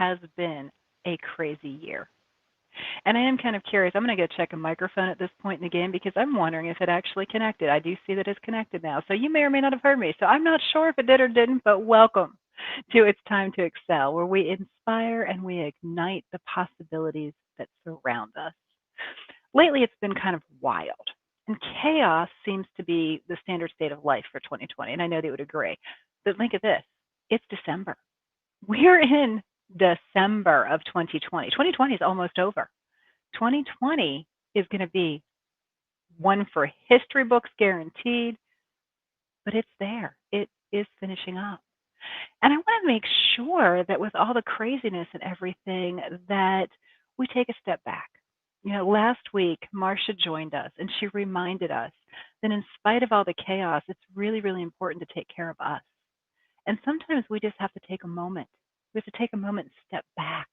has been a crazy year. And I am kind of curious. I'm going to go check a microphone at this point in the game because I'm wondering if it actually connected. I do see that it's connected now. So you may or may not have heard me. So I'm not sure if it did or didn't, but welcome to It's Time to Excel, where we inspire and we ignite the possibilities that surround us. Lately, it's been kind of wild. And chaos seems to be the standard state of life for 2020. And I know they would agree. But think of this, it's December. We're in December of 2020. 2020 is almost over. 2020 is going to be one for history books guaranteed, but it's there. It is finishing up. And I want to make sure that with all the craziness and everything that we take a step back. Last week, Marcia joined us and she reminded us that in spite of all the chaos, it's really, really important to take care of us. And sometimes we just have to take a moment. We have to take a moment and step back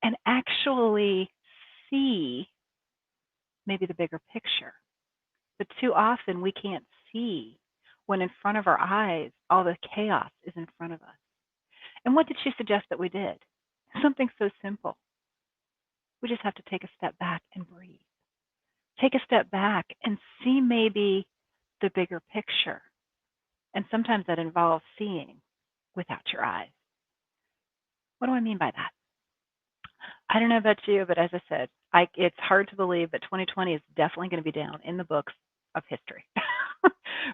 and actually see maybe the bigger picture. But too often we can't see when in front of our eyes all the chaos is in front of us. And what did she suggest that we did? Something so simple. We just have to take a step back and breathe. Take a step back and see maybe the bigger picture. And sometimes that involves seeing without your eyes. What do I mean by that? I don't know about you, but as I said, it's hard to believe, but 2020 is definitely going to be down in the books of history.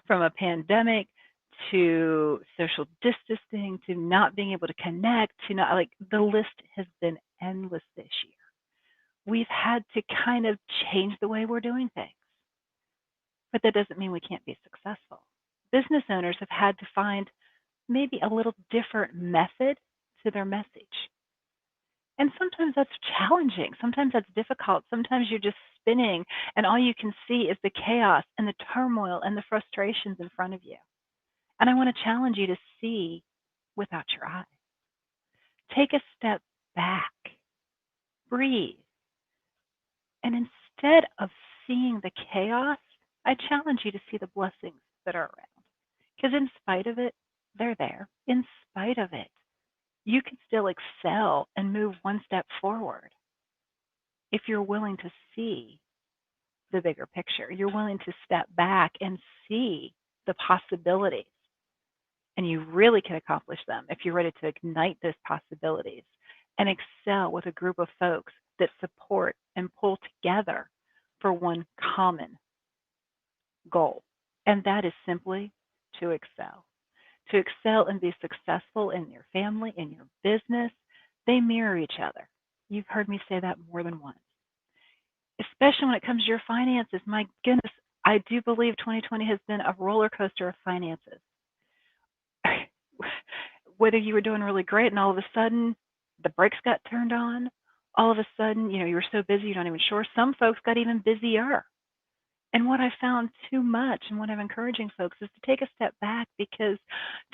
From a pandemic to social distancing to not being able to connect to not like the list has been endless this year. We've had to kind of change the way we're doing things, but that doesn't mean we can't be successful. Business owners have had to find maybe a little different method to their message. And sometimes that's challenging. Sometimes that's difficult. Sometimes you're just spinning and all you can see is the chaos and the turmoil and the frustrations in front of you. And I want to challenge you to see without your eyes. Take a step back, breathe. And instead of seeing the chaos, I challenge you to see the blessings that are around. Because in spite of it, they're there. In spite of it, you can still excel and move one step forward if you're willing to see the bigger picture. You're willing to step back and see the possibilities. And you really can accomplish them if you're ready to ignite those possibilities and excel with a group of folks that support and pull together for one common goal. And that is simply to excel. To excel and be successful in your family, in your business, they mirror each other. You've heard me say that more than once. Especially when it comes to your finances. My goodness, I do believe 2020 has been a roller coaster of finances. Whether you were doing really great and all of a sudden the brakes got turned on, all of a sudden, you were so busy you're not even sure. Some folks got even busier. And what I found too much and what I'm encouraging folks is to take a step back because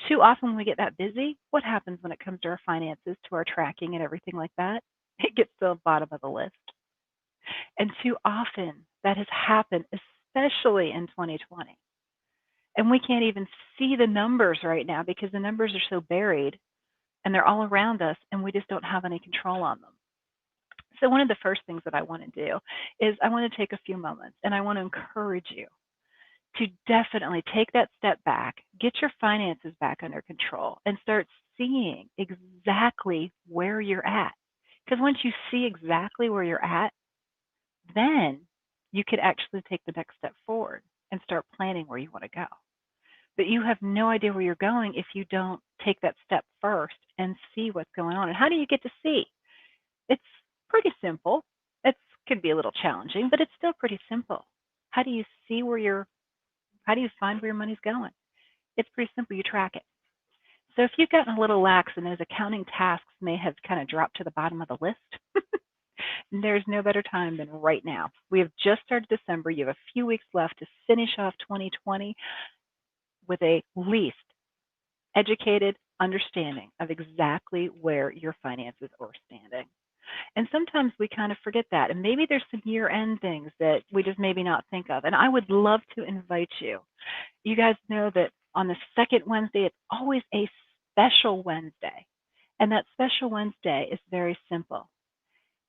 too often when we get that busy, what happens when it comes to our finances, to our tracking and everything like that? It gets to the bottom of the list. And too often that has happened, especially in 2020. And we can't even see the numbers right now because the numbers are so buried and they're all around us and we just don't have any control on them. So one of the first things that I want to do is I want to take a few moments and I want to encourage you to definitely take that step back, get your finances back under control, and start seeing exactly where you're at. Because once you see exactly where you're at, then you could actually take the next step forward and start planning where you want to go. But you have no idea where you're going if you don't take that step first and see what's going on. And how do you get to see? It's pretty simple. It could be a little challenging, but it's still pretty simple. How do you see how do you find where your money's going? It's pretty simple. You track it. So if you've gotten a little lax and those accounting tasks may have kind of dropped to the bottom of the list, there's no better time than right now. We have just started December. You have a few weeks left to finish off 2020 with a least educated understanding of exactly where your finances are standing. And sometimes we kind of forget that. And maybe there's some year-end things that we just maybe not think of. And I would love to invite you. You guys know that on the second Wednesday, it's always a special Wednesday. And that special Wednesday is very simple.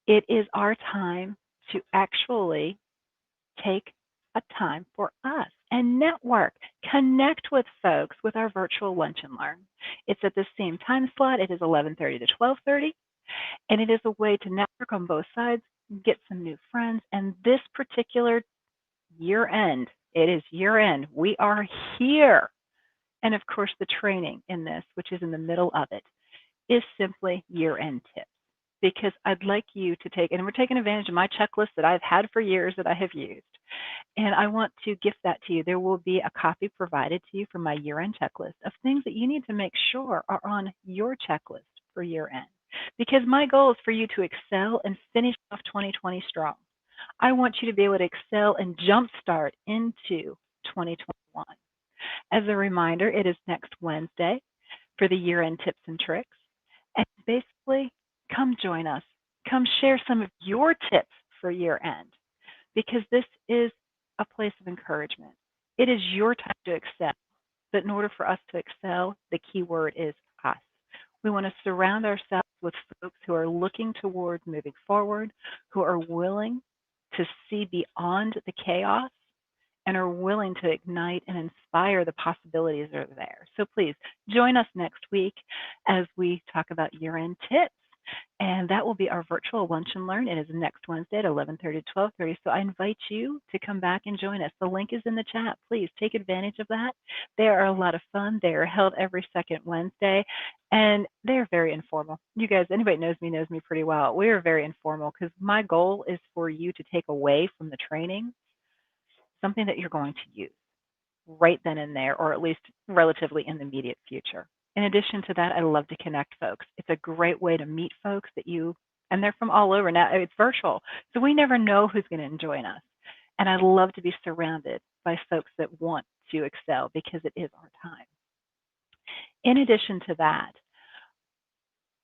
It is our time to actually take a time for us and network, connect with folks with our virtual lunch and learn. It's at the same time slot. It is 11:30 to 12:30, and it is a way to network on both sides, get some new friends. And this particular year end, it is year end. We are here. And of course, the training in this, which is in the middle of it, is simply year end tips. Because I'd like you to take, and we're taking advantage of my checklist that I've had for years that I have used. And I want to gift that to you. There will be a copy provided to you from my year end checklist of things that you need to make sure are on your checklist for year end. Because my goal is for you to excel and finish off 2020 strong. I want you to be able to excel and jumpstart into 2021. As a reminder, it is next Wednesday for the year end tips and tricks. And basically, come join us. Come share some of your tips for year end because this is a place of encouragement. It is your time to excel. But in order for us to excel, the key word is us. We want to surround ourselves with folks who are looking towards moving forward, who are willing to see beyond the chaos and are willing to ignite and inspire the possibilities that are there. So please join us next week as we talk about year-end tips. And that will be our virtual lunch and learn. It is next Wednesday at 11:30 to 12:30. So I invite you to come back and join us. The link is in the chat. Please take advantage of that. They are a lot of fun. They are held every second Wednesday, and they're very informal. You guys, anybody knows me pretty well. We are very informal because my goal is for you to take away from the training something that you're going to use right then and there, or at least relatively in the immediate future. In addition to that, I love to connect folks. It's a great way to meet folks that you, and they're from all over. Now it's virtual, so we never know who's going to join us. And I love to be surrounded by folks that want to excel because it is our time. In addition to that,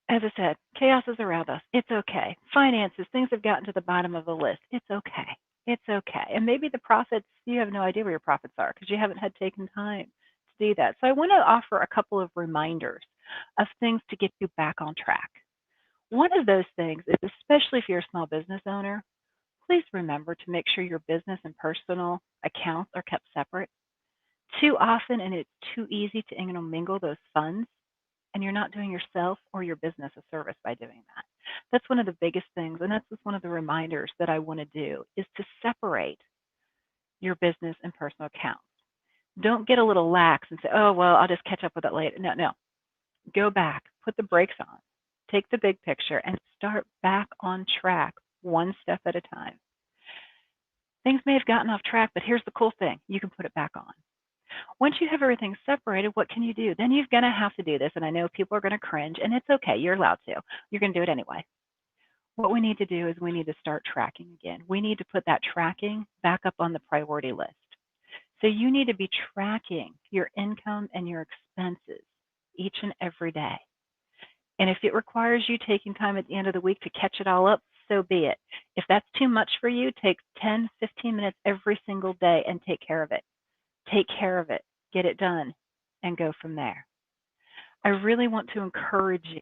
as I said, chaos is around us. It's okay. Finances, things have gotten to the bottom of the list. It's okay. It's okay. And maybe the profits, you have no idea where your profits are because you haven't had taken time to do that. So I want to offer a couple of reminders of things to get you back on track. One of those things is, especially if you're a small business owner, please remember to make sure your business and personal accounts are kept separate. Too often, and it's too easy to intermingle those funds, and you're not doing yourself or your business a service by doing that. That's one of the biggest things, and that's just one of the reminders that I want to do is to separate your business and personal accounts. Don't get a little lax and say, oh, well, I'll just catch up with it later. No, no. Go back, put the brakes on, take the big picture, and start back on track one step at a time. Things may have gotten off track, but here's the cool thing. You can put it back on. Once you have everything separated, what can you do? Then you're going to have to do this, and I know people are going to cringe, and it's okay. You're allowed to. You're going to do it anyway. What we need to do is we need to start tracking again. We need to put that tracking back up on the priority list. So you need to be tracking your income and your expenses each and every day. And if it requires you taking time at the end of the week to catch it all up, so be it. If that's too much for you, take 10, 15 minutes every single day and take care of it. Take care of it, get it done, and go from there. I really want to encourage you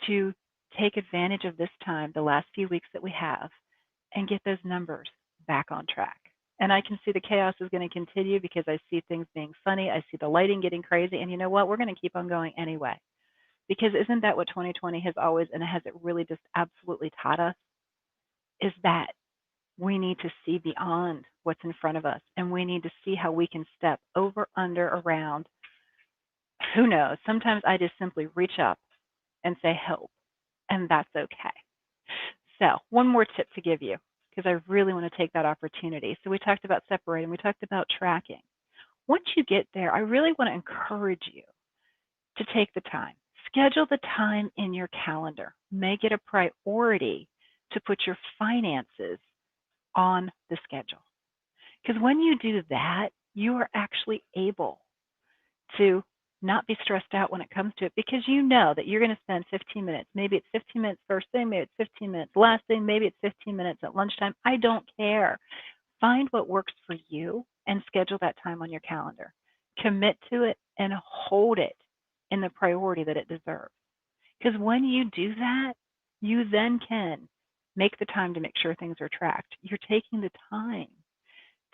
to take advantage of this time, the last few weeks that we have, and get those numbers back on track. And I can see the chaos is going to continue because I see things being funny. I see the lighting getting crazy. And you know what? We're going to keep on going anyway. Because isn't that what 2020 has always, and has it really just absolutely taught us, is that we need to see beyond what's in front of us, and we need to see how we can step over, under, around. Who knows? Sometimes I just simply reach up and say help, and that's okay. So one more tip to give you, because I really want to take that opportunity. So we talked about separating. We talked about tracking. Once you get there, I really want to encourage you to take the time. Schedule the time in your calendar. Make it a priority to put your finances on the schedule. Because when you do that, you are actually able to not be stressed out when it comes to it because you know that you're going to spend 15 minutes. Maybe it's 15 minutes first thing, maybe it's 15 minutes last thing, maybe it's 15 minutes at lunchtime. I don't care. Find what works for you and schedule that time on your calendar. Commit to it and hold it in the priority that it deserves. Because when you do that, you then can make the time to make sure things are tracked. You're taking the time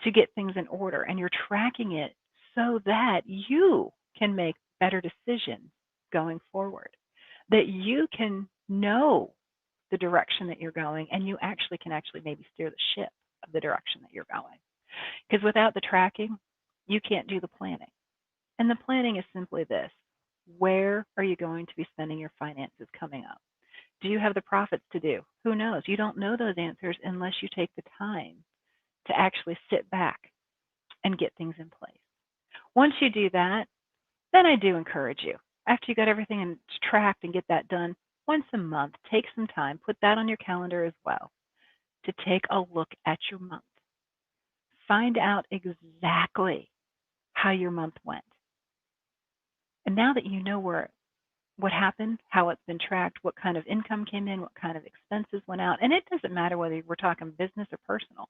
to get things in order and you're tracking it so that you can make better decisions going forward, that you can know the direction that you're going and you actually can actually maybe steer the ship of the direction that you're going. Because without the tracking, you can't do the planning. And the planning is simply this: where are you going to be spending your finances coming up? Do you have the profits to do? Who knows? You don't know those answers unless you take the time to actually sit back and get things in place. Once you do that, then I do encourage you, after you got everything tracked and get that done, once a month, take some time, put that on your calendar as well, to take a look at your month. Find out exactly how your month went. And now that you know what happened, how it's been tracked, what kind of income came in, what kind of expenses went out, and it doesn't matter whether we're talking business or personal.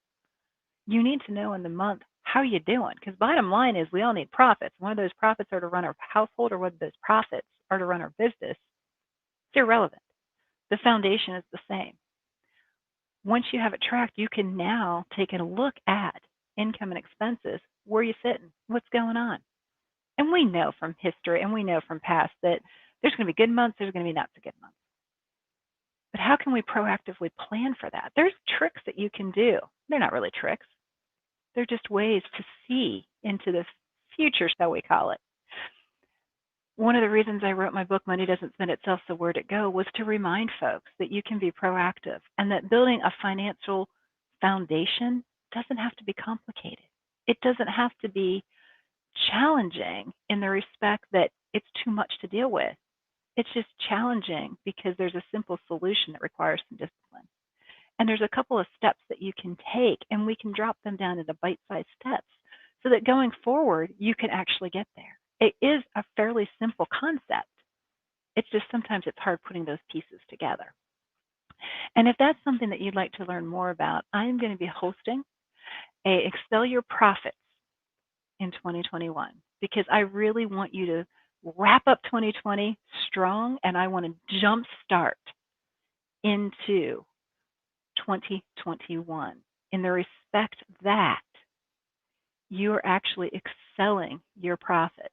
You need to know in the month how you're doing, because bottom line is we all need profits. Whether those profits are to run our household or whether those profits are to run our business, it's irrelevant. The foundation is the same. Once you have it tracked, you can now take a look at income and expenses. Where are you sitting? What's going on? And we know from history and we know from past that there's going to be good months, there's going to be not so good months. But how can we proactively plan for that? There's tricks that you can do. They're not really tricks. They're just ways to see into the future, shall we call it. One of the reasons I wrote my book, Money Doesn't Spend Itself, So Where'd It Go, was to remind folks that you can be proactive and that building a financial foundation doesn't have to be complicated. It doesn't have to be challenging in the respect that it's too much to deal with. It's just challenging because there's a simple solution that requires some discipline. And there's a couple of steps that you can take, and we can drop them down into bite-sized steps so that going forward, you can actually get there. It is a fairly simple concept. It's just sometimes it's hard putting those pieces together. And if that's something that you'd like to learn more about, I'm going to be hosting a Excel Your Profits in 2021 because I really want you to wrap up 2020 strong, and I want to jumpstart into 2021 in the respect that you are actually excelling your profits.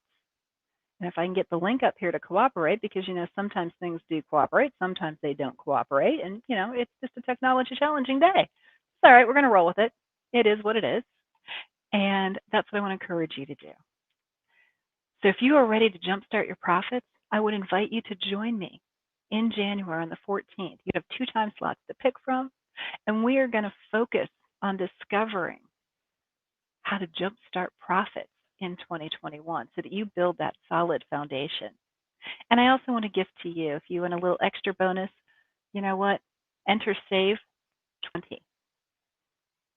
And if I can get the link up here to cooperate, because sometimes things do cooperate, sometimes they don't cooperate, and it's just a technology challenging day. It's all right, we're going to roll with it. It is what it is, and that's what I want to encourage you to do. So if you are ready to jumpstart your profits, I would invite you to join me in January on the 14th. You have 2 time slots to pick from, and we are going to focus on discovering how to jumpstart profits in 2021 so that you build that solid foundation. And I also want to gift to you, if you want a little extra bonus, you know what? Enter Save 20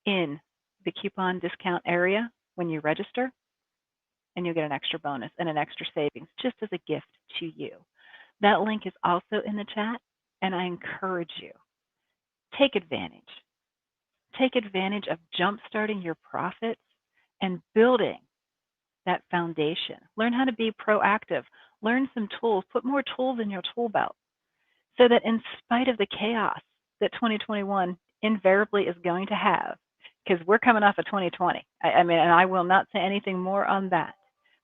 in the coupon discount area when you register, and you'll get an extra bonus and an extra savings just as a gift to you. That link is also in the chat, and I encourage you, take advantage. Take advantage of jumpstarting your profits and building that foundation. Learn how to be proactive. Learn some tools. Put more tools in your tool belt so that in spite of the chaos that 2021 invariably is going to have, because we're coming off of 2020. I mean, and I will not say anything more on that.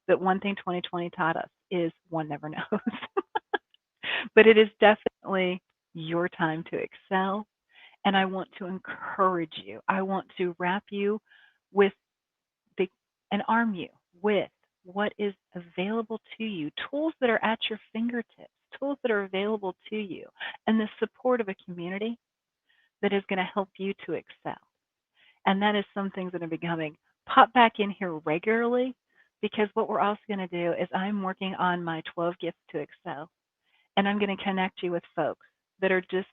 But one thing 2020 taught us is one never knows. But it is definitely your time to excel. And I want to encourage you. I want to wrap you with and arm you with what is available to you, tools that are at your fingertips, tools that are available to you, and the support of a community that is going to help you to excel. And that is some things that are becoming pop back in here regularly, because what we're also going to do is I'm working on my 12 gifts to excel, and I'm going to connect you with folks that are just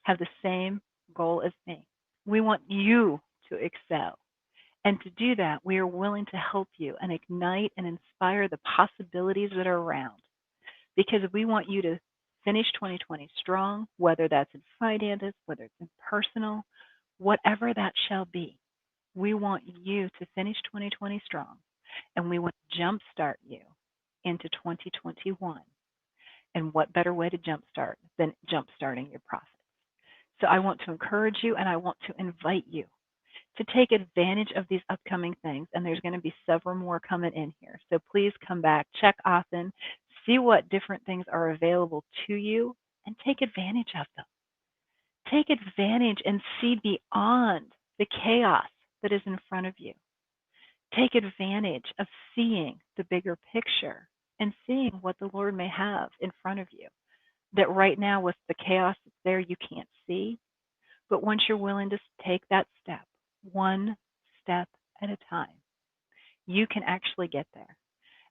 have the same goal as me. We want you to excel. And to do that, we are willing to help you and ignite and inspire the possibilities that are around, because we want you to finish 2020 strong, whether that's in finances, whether it's in personal, whatever that shall be. We want you to finish 2020 strong, and we want to jumpstart you into 2021. And what better way to jumpstart than jumpstarting your profits? So I want to encourage you and I want to invite you to take advantage of these upcoming things. And there's going to be several more coming in here. So please come back, check often, see what different things are available to you, and take advantage of them. Take advantage and see beyond the chaos that is in front of you. Take advantage of seeing the bigger picture and seeing what the Lord may have in front of you. That right now, with the chaos that's there, you can't see. But once you're willing to take that step, one step at a time, you can actually get there.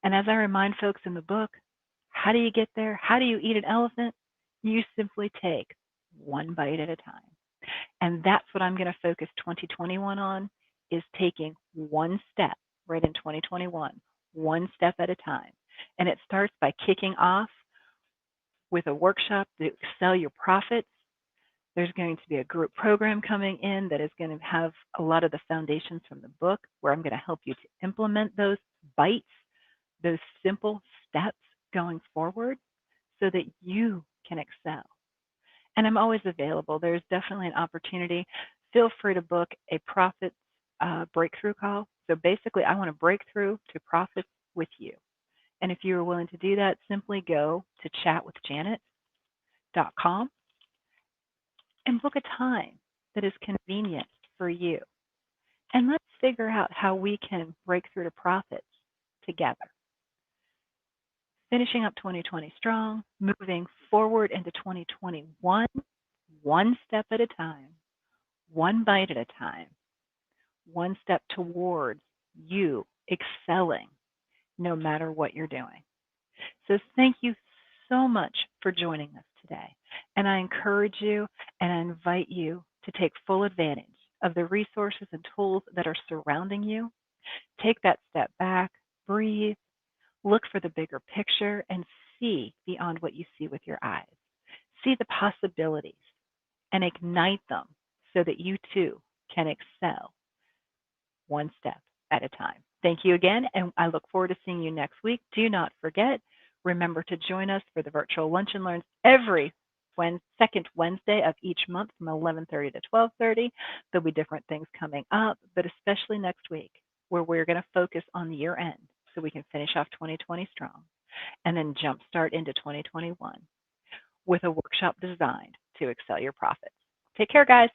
And as I remind folks in the book, how do you get there? How do you eat an elephant? You simply take one bite at a time. And that's what I'm going to focus 2021 on, is taking one step right in 2021, one step at a time. And it starts by kicking off with a workshop to excel your profits. There's going to be a group program coming in that is going to have a lot of the foundations from the book, where I'm going to help you to implement those bites, those simple steps going forward so that you can excel. And I'm always available. There's definitely an opportunity. Feel free to book a profits breakthrough call. So basically, I want to break through to profits with you. And if you are willing to do that, simply go to chatwithjanet.com and book a time that is convenient for you. And let's figure out how we can break through to profits together. Finishing up 2020 strong, moving forward into 2021, one step at a time, one bite at a time, one step towards you excelling no matter what you're doing. So thank you so much for joining us today. And I encourage you and I invite you to take full advantage of the resources and tools that are surrounding you. Take that step back, breathe, look for the bigger picture, and see beyond what you see with your eyes. See the possibilities and ignite them so that you too can excel one step at a time. Thank you again, and I look forward to seeing you next week. Do not forget, remember to join us for the virtual Lunch and Learns every second Wednesday of each month from 11:30 to 12:30. There'll be different things coming up, but especially next week, where we're going to focus on the year end so we can finish off 2020 strong and then jumpstart into 2021 with a workshop designed to excel your profits. Take care, guys.